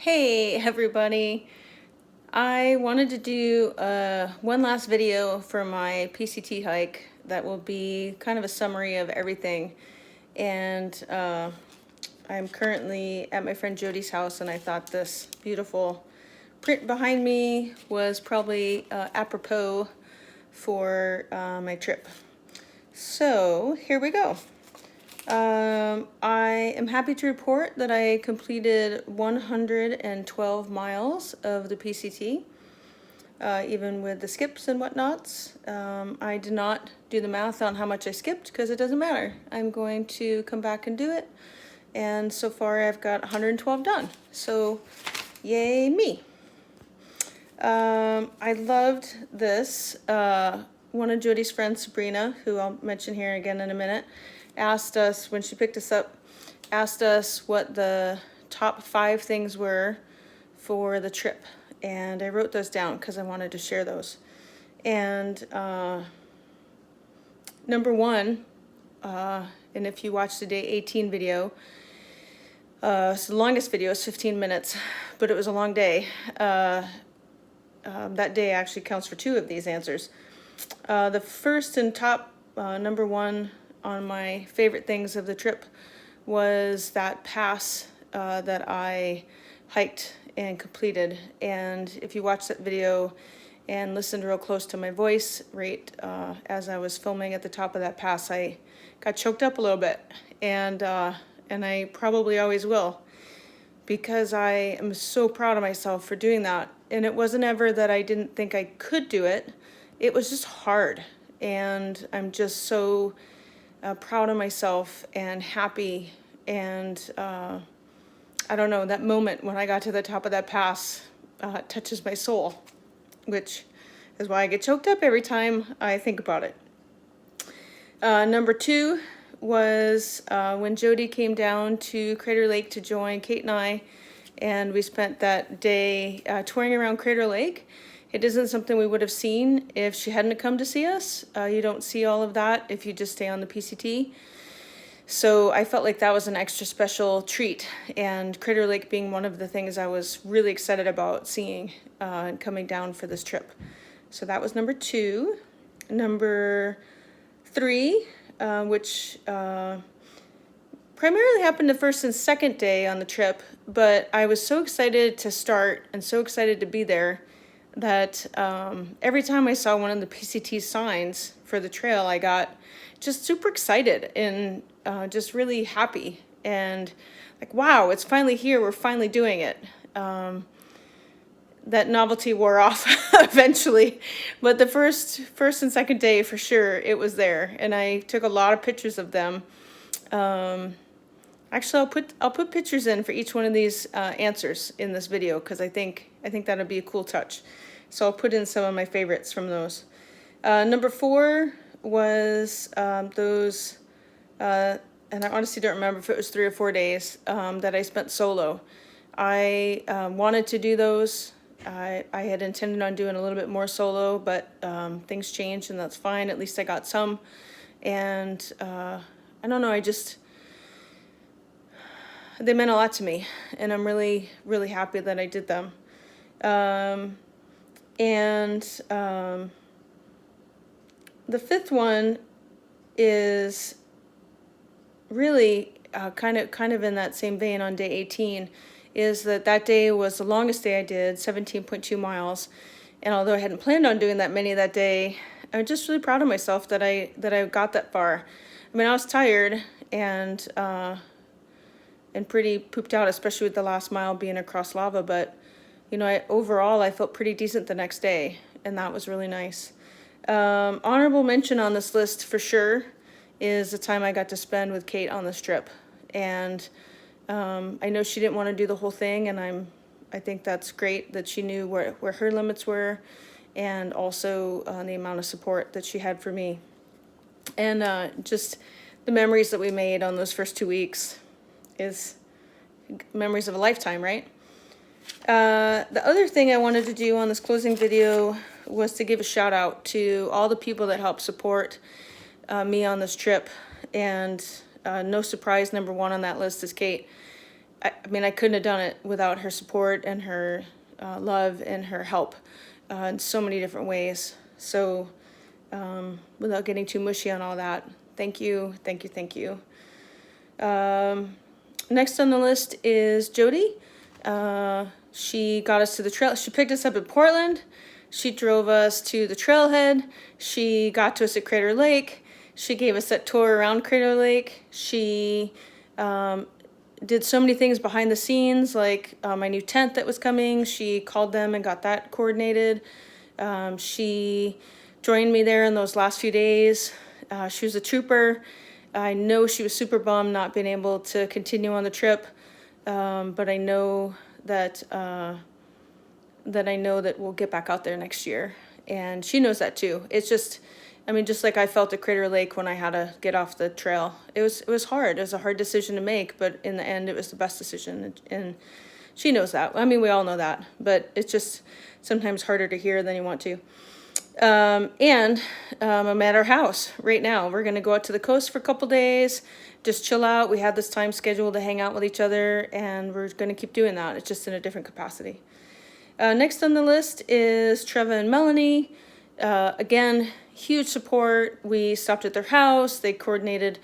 Hey everybody, I wanted to do one last video for my PCT hike that will be kind of a summary of everything. And I'm currently at my friend Jody's house, and I thought this beautiful print behind me was probably apropos for my trip. So here we go. I am happy to report that I completed 112 miles of the PCT, even with the skips and whatnots. I did not do the math on how much I skipped because it doesn't matter. I'm going to come back and do it. And so far I've got 112 done. So yay me. I loved this. One of Jody's friends, Sabrina, who I'll mention here again in a minute, asked us, when she picked us up, asked us what the top 5 things were for the trip. And I wrote those down because I wanted to share those. And number 1, and if you watch the day 18 video, it's the longest video, it's 15 minutes, but it was a long day. That day actually counts for 2 of these answers. The first and top number 1 on my favorite things of the trip was that pass that I hiked and completed. And if you watch that video and listened real close to my voice right as I was filming at the top of that pass, I got choked up a little bit, and I probably always will, because I am so proud of myself for doing that. And it wasn't ever that I didn't think I could do it. It was just hard, and I'm just so proud of myself and happy. And I don't know, that moment when I got to the top of that pass touches my soul, which is why I get choked up every time I think about it. Number 2 was when Jody came down to Crater Lake to join Kate and we spent that day touring around Crater Lake. It isn't something we would have seen if she hadn't come to see us. You don't see all of that if you just stay on the PCT. So I felt like that was an extra special treat, and Crater Lake being one of the things I was really excited about seeing and coming down for this trip. So that was number 2. Number 3, which primarily happened the first and second day on the trip, but I was so excited to start and so excited to be there that every time I saw one of the PCT signs for the trail, I got just super excited and just really happy, and like, wow, it's finally here, we're finally doing it. That novelty wore off eventually, but the first and second day, for sure, it was there, and I took a lot of pictures of them. Actually, I'll put pictures in for each one of these answers in this video, because I think that'll be a cool touch. So I'll put in some of my favorites from those. Number 4 was those, and I honestly don't remember if it was 3 or 4 days that I spent solo. I wanted to do those. I had intended on doing a little bit more solo, but things changed, and that's fine. At least I got some. And I don't know, they meant a lot to me, and I'm really, really happy that I did them. The 5th one is really kind of in that same vein on day 18, is that day was the longest day I did, 17.2 miles. And although I hadn't planned on doing that many that day, I'm just really proud of myself that I got that far. I mean, I was tired and pretty pooped out, especially with the last mile being across lava, but you know, overall I felt pretty decent the next day, and that was really nice. Honorable mention on this list for sure is the time I got to spend with Kate on this trip. And I know she didn't want to do the whole thing, and I think that's great that she knew where her limits were, and also the amount of support that she had for me. And just the memories that we made on those first 2 weeks is memories of a lifetime, right? The other thing I wanted to do on this closing video was to give a shout out to all the people that helped support me on this trip. And no surprise, number 1 on that list is Kate. I mean, I couldn't have done it without her support and her love and her help in so many different ways. So without getting too mushy on all that, thank you, thank you, thank you. Next on the list is Jody. She got us to the trail. She picked us up in Portland. She drove us to the trailhead. She got to us at Crater Lake. She gave us that tour around Crater Lake. She did so many things behind the scenes, like my new tent that was coming. She called them and got that coordinated. She joined me there in those last few days. She was a trooper. I know she was super bummed not being able to continue on the trip, but I know that we'll get back out there next year, and she knows that too. It's just, I mean, just like I felt at Crater Lake when I had to get off the trail. It was hard. It was a hard decision to make, but in the end, it was the best decision, and she knows that. I mean, we all know that, but it's just sometimes harder to hear than you want to. I'm at our house right now. We're gonna go out to the coast for a couple days, just chill out. We had this time scheduled to hang out with each other, and we're gonna keep doing that. It's just in a different capacity. Next on the list is Treva and Melanie. Again, huge support. We stopped at their house. They coordinated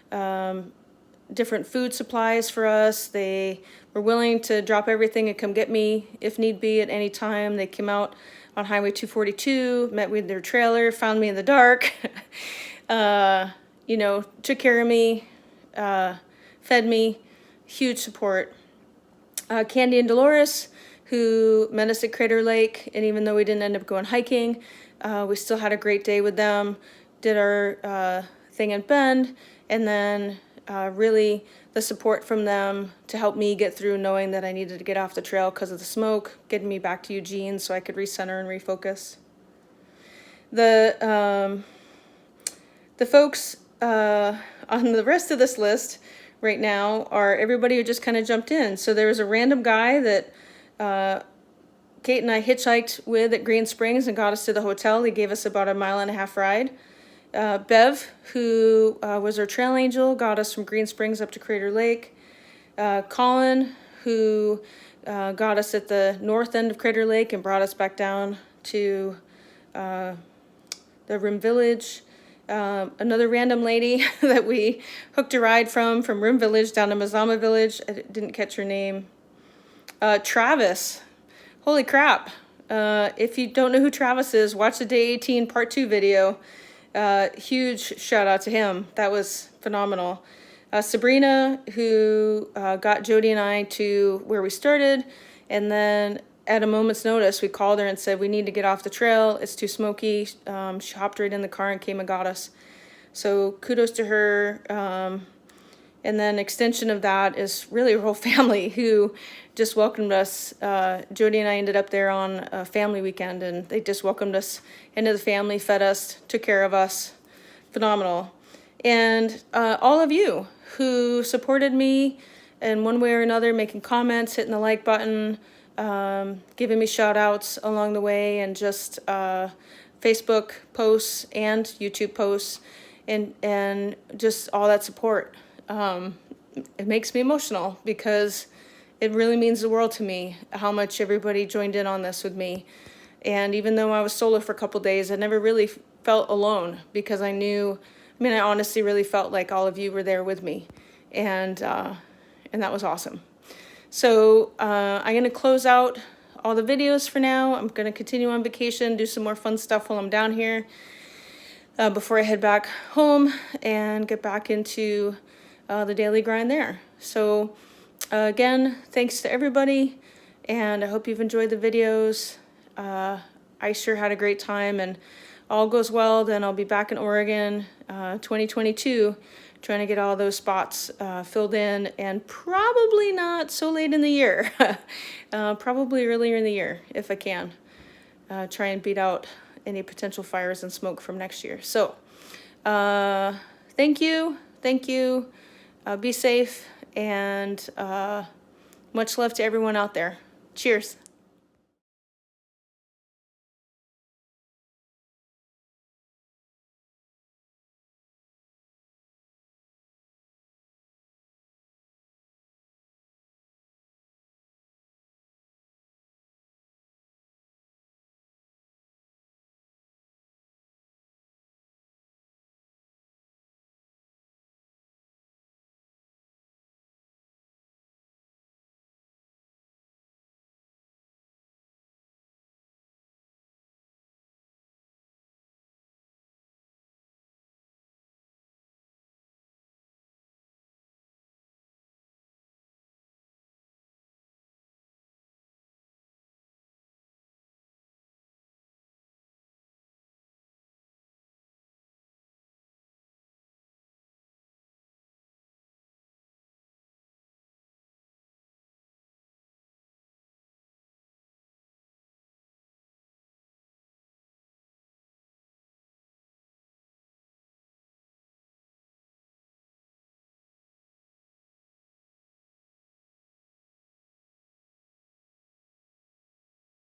different food supplies for us. They were willing to drop everything and come get me if need be at any time. They came out on Highway 242, met me in their trailer, found me in the dark, took care of me, fed me, huge support. Candy and Dolores, who met us at Crater Lake, and even though we didn't end up going hiking, we still had a great day with them, did our thing in Bend, and then really the support from them to help me get through knowing that I needed to get off the trail because of the smoke, getting me back to Eugene so I could recenter and refocus. The folks on the rest of this list right now are everybody who just kind of jumped in. So there was a random guy that Kate and I hitchhiked with at Green Springs and got us to the hotel. He gave us about a 1.5 mile ride. Bev, who was our trail angel, got us from Green Springs up to Crater Lake. Colin, who got us at the north end of Crater Lake and brought us back down to the Rim Village. Another random lady that we hooked a ride from Rim Village down to Mazama Village. I didn't catch her name. Travis. Holy crap. If you don't know who Travis is, watch the Day 18 Part 2 video. Huge shout out to him. That was phenomenal. Sabrina, who got Jody and I to where we started, and then at a moment's notice, we called her and said, we need to get off the trail. It's too smoky. She hopped right in the car and came and got us. So kudos to her. And then extension of that is really her whole family who just welcomed us. Jody and I ended up there on a family weekend, and they just welcomed us into the family, fed us, took care of us. Phenomenal. And all of you who supported me in one way or another, making comments, hitting the like button, giving me shout outs along the way, and just Facebook posts and YouTube posts, and just all that support. It makes me emotional because it really means the world to me how much everybody joined in on this with me. And even though I was solo for a couple days, I never really felt alone because I honestly really felt like all of you were there with me. And that was awesome. So I'm going to close out all the videos for now. I'm going to continue on vacation, do some more fun stuff while I'm down here before I head back home and get back into the daily grind there. So again, thanks to everybody, and I hope you've enjoyed the videos. I sure had a great time, and all goes well, then I'll be back in Oregon 2022 trying to get all those spots filled in, and probably not so late in the year. Probably earlier in the year if I can. Try and beat out any potential fires and smoke from next year. So thank you. Be safe, and much love to everyone out there. Cheers.